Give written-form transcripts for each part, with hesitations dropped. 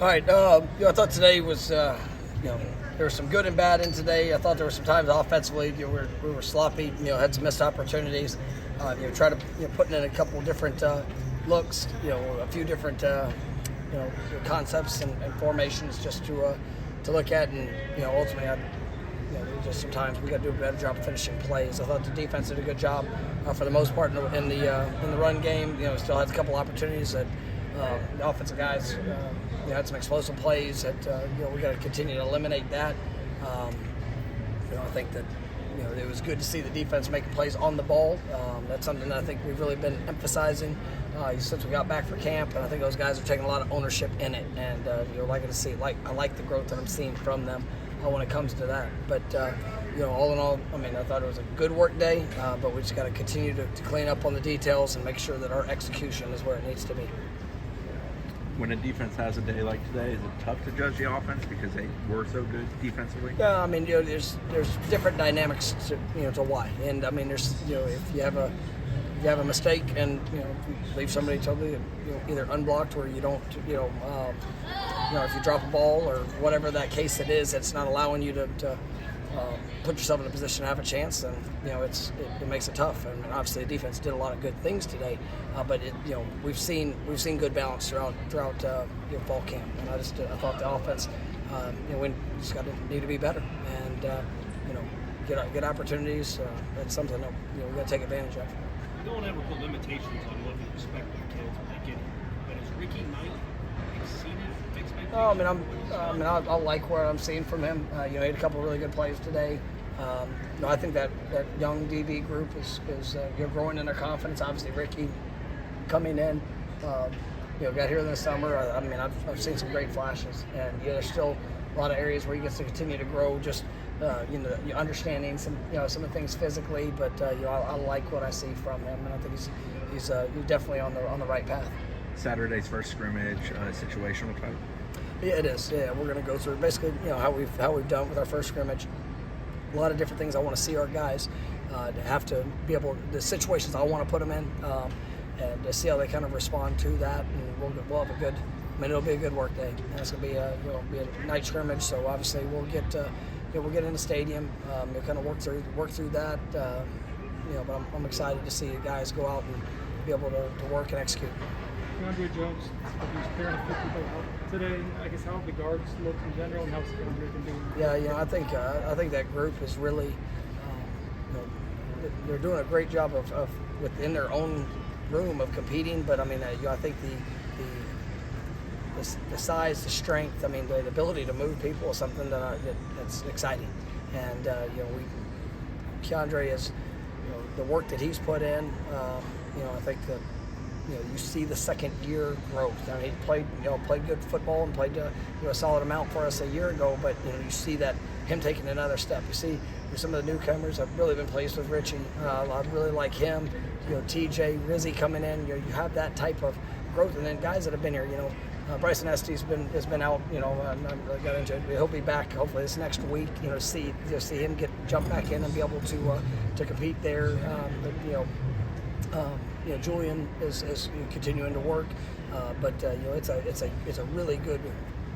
All right. I thought today was, there was some good and bad in today. I thought there were some times offensively, we were sloppy. Had some missed opportunities. Try to putting in a couple different looks. A few different concepts and formations just to look at, and ultimately, just sometimes we got to do a better job of finishing plays. I thought the defense did a good job for the most part in the run game. Still had a couple opportunities that the offensive guys had some explosive plays that we got to continue to eliminate that. I think that it was good to see the defense making plays on the ball. That's something that I think we've really been emphasizing since we got back for camp, and I think those guys are taking a lot of ownership in it. And liking to see, I like the growth that I'm seeing from them when it comes to that. But all in all, I thought it was a good work day, but we just got to continue to clean up on the details and make sure that our execution is where it needs to be. When a defense has a day like today, is it tough to judge the offense because they were so good defensively? Yeah, there's different dynamics to why, and there's if you have a mistake and if you leave somebody totally either unblocked or you don't if you drop a ball or whatever that case it is, it's not allowing you to put yourself in a position to have a chance, and it makes it tough. And obviously the defense did a lot of good things today, but we've seen good balance throughout fall camp, and I thought the offense we just need to be better and get opportunities. That's something that we got to take advantage of. You don't ever put limitations on what you expect from kids when they get it, but is Ricky Knight exceeded expectations? I like what I'm seeing from him. He had a couple of really good plays today. I think that young DB group is growing in their confidence. Obviously, Ricky coming in, got here in the summer. I've seen some great flashes, and there's still a lot of areas where he gets to continue to grow. Just understanding some of the things physically, but I like what I see from him, and I think he's definitely on the right path. Saturday's first scrimmage, situational type. Yeah, it is. Yeah, we're going to go through basically how we've done with our first scrimmage. A lot of different things I want to see our guys to have to be able the situations I want to put them in, and to see how they kind of respond to that. And we'll have a good. It'll be a good work day. And it's going to be a night scrimmage, so obviously we'll get in the stadium. Kind of work through that. But I'm excited to see the guys go out and be able to work and execute. Andre Jones, he's pairing 50 today. I guess how have the guards looked in general, and how's Andre been doing? Yeah, I think that group is really, they're doing a great job of within their own room of competing. But I think the size, the strength, the ability to move people is something that's exciting. And Keandre is, the work that he's put in. I think that. You see the second year growth. He played good football and played a solid amount for us a year ago. But you see that him taking another step. You see some of the newcomers. I've really been pleased with Richie. I really like him. TJ, Rizzy coming in. You have that type of growth, and then guys that have been here. Bryson Estes has been out. I got into it. He'll be back hopefully this next week. See him jump back in and be able to compete there. Julian is continuing to work, but it's a really good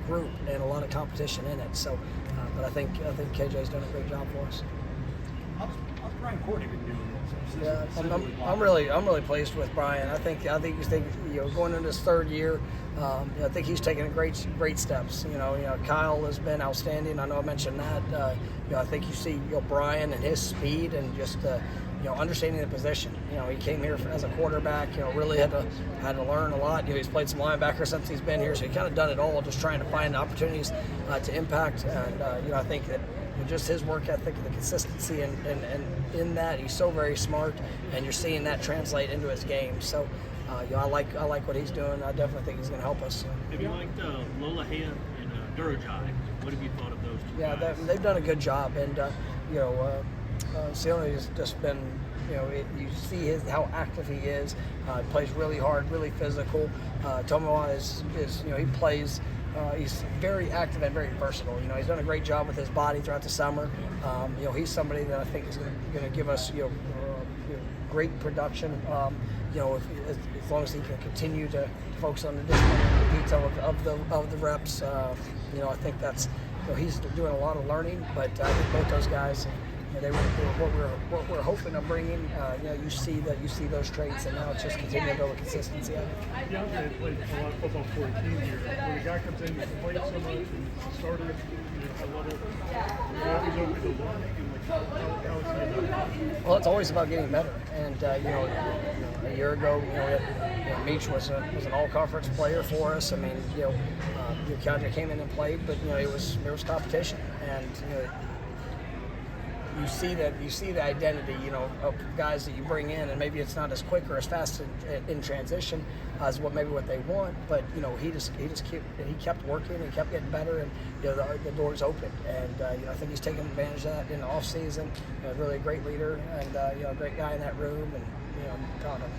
group and a lot of competition in it. So, but I think KJ's done a great job for us. How's Brian Courtney been doing? Yeah, I'm really pleased with Brian. I think going into his third year, I think he's taking great steps. Kyle has been outstanding. I know I mentioned that. I think you see Brian and his speed and just understanding the position. He came here as a quarterback. Really had to learn a lot. He's played some linebacker since he's been here, so he kind of done it all, just trying to find opportunities to impact. And I think that just his work ethic, the consistency, and in that he's so very smart, and you're seeing that translate into his game. So, I like what he's doing. I definitely think he's going to help us. Have you liked Lolahan and Durajai? What have you thought of those two guys? Yeah, they've done a good job, and Sione has just been, you see how active he is. He plays really hard, really physical. Tomoa is he plays. He's very active and very versatile. He's done a great job with his body throughout the summer. He's somebody that I think is going to give us great production. as long as he can continue to focus on the discipline and the detail of the reps, I think that's, he's doing a lot of learning. But I think both those guys, they were what we're hoping of bringing. You see those traits, and now it's just continuing to build a consistency of it. Yeah, I played a lot of football for a team here. When a guy comes in, he's played so much and started at a level, he's always open to learn. How is he about that? Well, it's always about getting better. And a year ago, Meach was an all-conference player for us. I mean, Keandre came in and played, but there was competition, and you see the identity, of guys that you bring in, and maybe it's not as quick or as fast in transition as what they want, but he kept working and kept getting better, and the doors opened, and I think he's taking advantage of that in the off season. Really a great leader, and a great guy in that room, and I'm proud of him.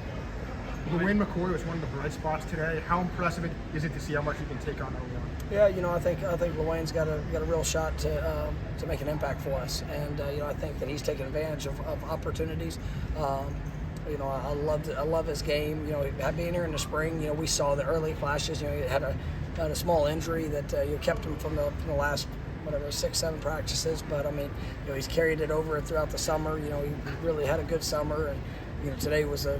Dwayne McCoy was one of the bright spots today. How impressive is it to see how much he can take on everyone? Yeah, I think Dwayne's got a real shot to make an impact for us, and I think that he's taking advantage of opportunities. I love his game. Being here in the spring, we saw the early flashes. He had a small injury that kept him from the last 6-7 practices, but I mean, he's carried it over throughout the summer. He really had a good summer, and today was a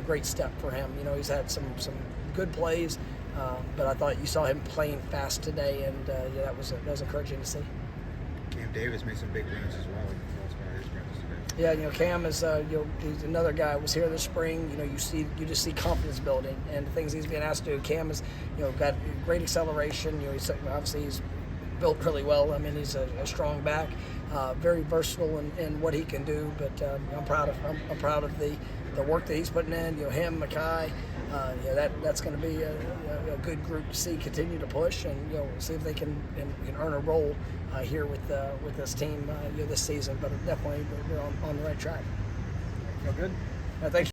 great step for him. He's had some good plays, but I thought you saw him playing fast today, and that was encouraging to see. Cam Davis made some big runs as well. That's part of his practice today. Yeah, Cam is he's another guy. Was here this spring. You just see confidence building and the things he's being asked to do. Cam is got great acceleration. He's built really well. I mean, he's a strong back, very versatile in what he can do. But I'm proud of the work that he's putting in. Him, Mackay. That's going to be a good group to see continue to push, and see if they can earn a role here with this team this season. But definitely we're on the right track. Feel good? Thanks.